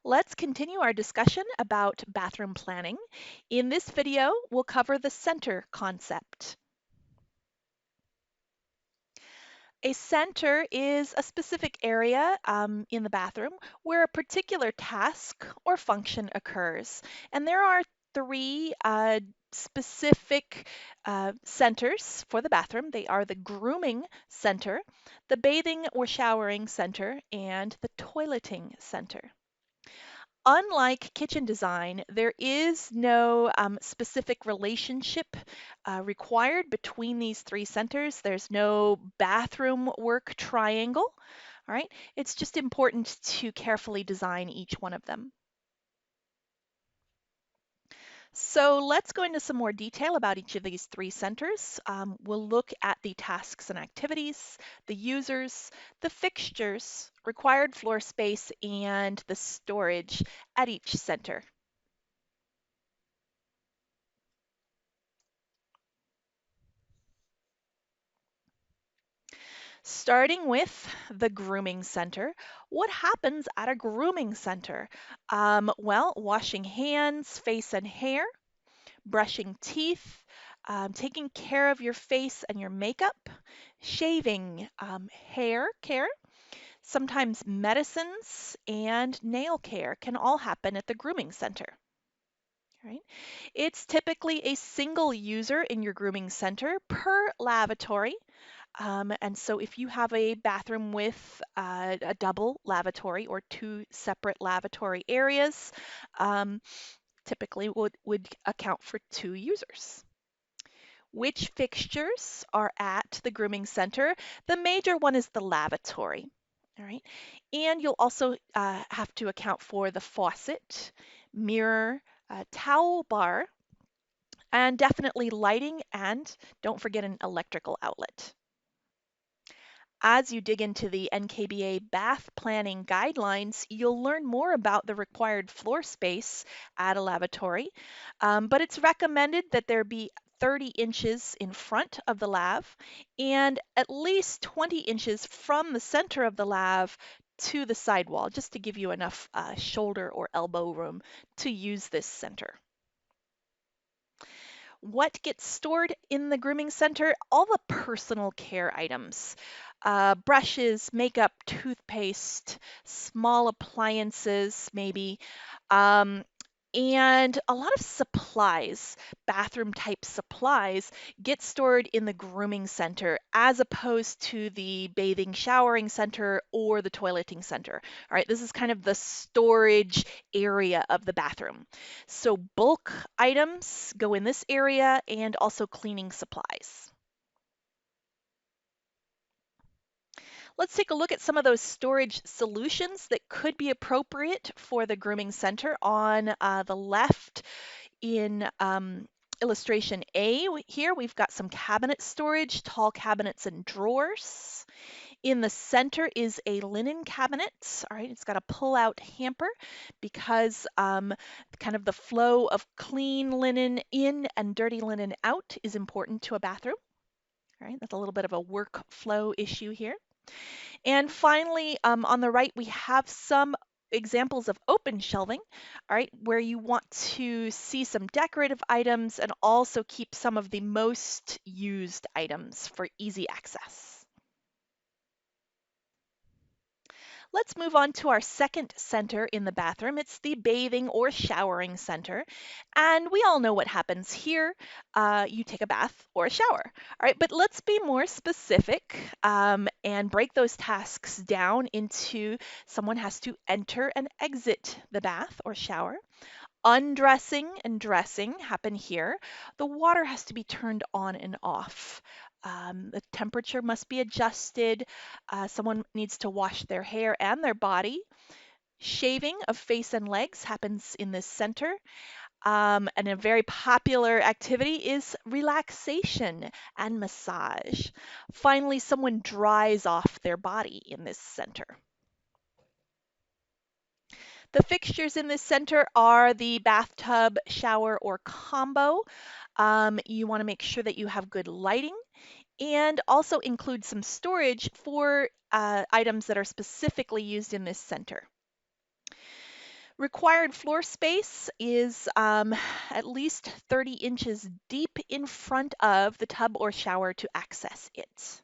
Let's continue our discussion about bathroom planning. In this video, we'll cover the center concept. A center is a specific area in the bathroom where a particular task or function occurs. And there are three specific centers for the bathroom. They are the grooming center, the bathing or showering center, and the toileting center. Unlike kitchen design, there is no specific relationship required between these three centers. There's no bathroom work triangle. All right, it's just important to carefully design each one of them. So let's go into some more detail about each of these three centers. We'll look at the tasks and activities, the users, the fixtures, required floor space, and the storage at each center. Starting with the grooming center. What happens at a grooming center? Well, washing hands, face, and hair, brushing teeth, taking care of your face and your makeup, shaving, hair care, sometimes medicines, and nail care can all happen at the grooming center. Right? It's typically a single user in your grooming center per lavatory. And so if you have a bathroom with a double lavatory or two separate lavatory areas, um, typically would account for two users. Which fixtures are at the grooming center? The major one is the lavatory. All right. And you'll also have to account for the faucet, mirror, towel bar, and definitely lighting, and don't forget an electrical outlet. As you dig into the NKBA bath planning guidelines, you'll learn more about the required floor space at a lavatory, but it's recommended that there be 30 inches in front of the lav and at least 20 inches from the center of the lav to the sidewall, just to give you enough shoulder or elbow room to use this center. What gets stored in the grooming center? All the personal care items, brushes, makeup, toothpaste, small appliances, maybe, um, and a lot of supplies, bathroom type supplies, get stored in the grooming center as opposed to the bathing, showering center or the toileting center. All right, this is kind of the storage area of the bathroom. So bulk items go in this area and also cleaning supplies. Let's take a look at some of those storage solutions that could be appropriate for the grooming center. On the left in illustration A, here we've got some cabinet storage, tall cabinets and drawers. In the center is a linen cabinet. All right, it's got a pull-out hamper because kind of the flow of clean linen in and dirty linen out is important to a bathroom. All right, that's a little bit of a workflow issue here. And finally, on the right, we have some examples of open shelving, all right, where you want to see some decorative items and also keep some of the most used items for easy access. Let's move on to our second center in the bathroom. It's the bathing or showering center. And we all know what happens here. You take a bath or a shower. All right, but let's be more specific and break those tasks down into someone has to enter and exit the bath or shower. Undressing and dressing happen here. The water has to be turned on and off. The temperature must be adjusted. Someone needs to wash their hair and their body. Shaving of face and legs happens in this center. And a very popular activity is relaxation and massage. Finally, someone dries off their body in this center. The fixtures in this center are the bathtub, shower, or combo. You want to make sure that you have good lighting and also include some storage for items that are specifically used in this center. Required floor space is at least 30 inches deep in front of the tub or shower to access it.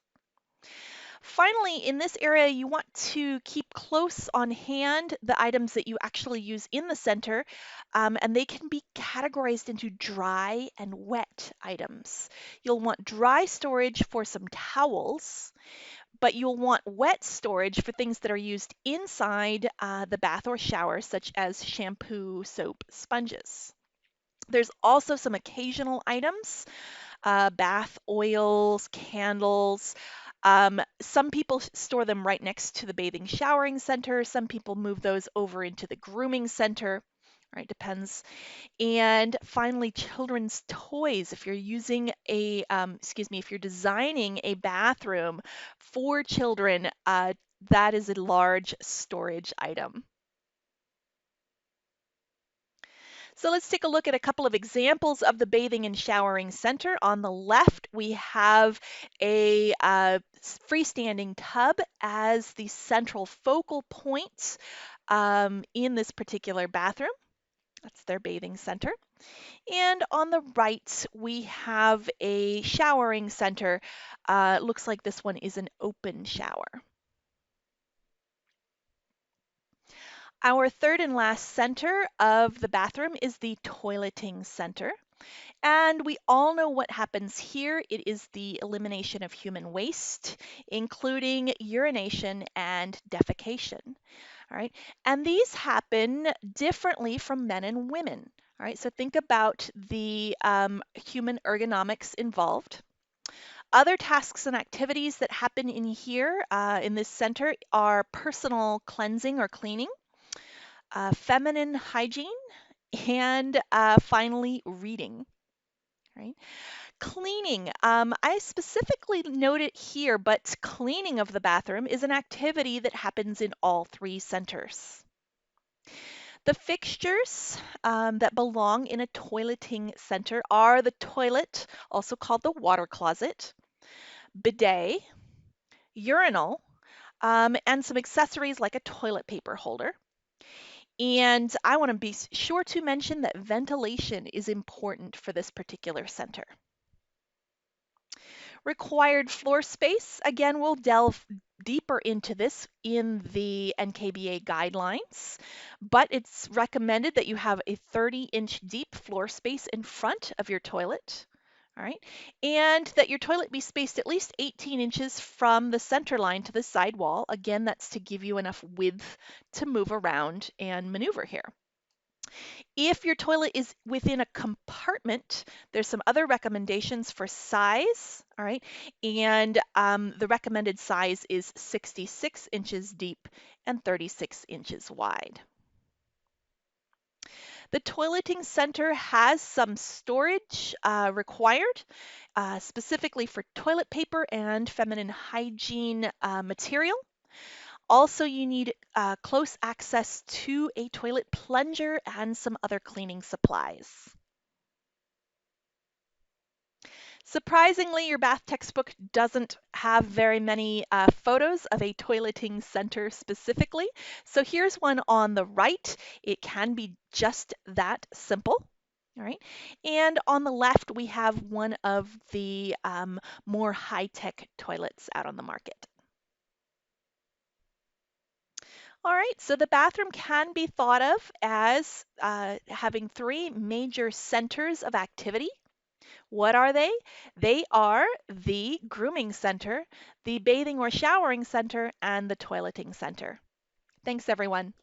Finally, in this area, you want to keep close on hand the items that you actually use in the center, and they can be categorized into dry and wet items. You'll want dry storage for some towels, but you'll want wet storage for things that are used inside the bath or shower, such as shampoo, soap, sponges. There's also some occasional items, bath oils, candles. Some people store them right next to the bathing showering center. Some people move those over into the grooming center. Right, depends. And finally, children's toys. If you're using a, if you're designing a bathroom for children, that is a large storage item. So let's take a look at a couple of examples of the bathing and showering center. On the left, we have a freestanding tub as the central focal point in this particular bathroom. That's their bathing center. And on the right, we have a showering center. Looks like this one is an open shower. Our third and last center of the bathroom is the toileting center. And we all know what happens here. It is the elimination of human waste, including urination and defecation. All right. And these happen differently from men and women. All right. So think about the human ergonomics involved. Other tasks and activities that happen in here in this center are personal cleansing or cleaning, feminine hygiene, and finally reading. Right? Cleaning. I specifically note it here, but cleaning of the bathroom is an activity that happens in all three centers. The fixtures that belong in a toileting center are the toilet, also called the water closet, bidet, urinal, and some accessories like a toilet paper holder. And I want to be sure to mention that ventilation is important for this particular center. Required floor space, again, we'll delve deeper into this in the NKBA guidelines, but it's recommended that you have a 30-inch deep floor space in front of your toilet. All right, and that your toilet be spaced at least 18 inches from the center line to the side wall. Again, that's to give you enough width to move around and maneuver here. If your toilet is within a compartment, there's some other recommendations for size, all right? And the recommended size is 66 inches deep and 36 inches wide. The toileting center has some storage required, specifically for toilet paper and feminine hygiene material. Also, you need close access to a toilet plunger and some other cleaning supplies. Surprisingly, your bath textbook doesn't have very many photos of a toileting center specifically. So here's one on the right. It can be just that simple. All right. And on the left, we have one of the more high-tech toilets out on the market. All right, so the bathroom can be thought of as having three major centers of activity. What are they? They are the grooming center, the bathing or showering center, and the toileting center. Thanks, everyone.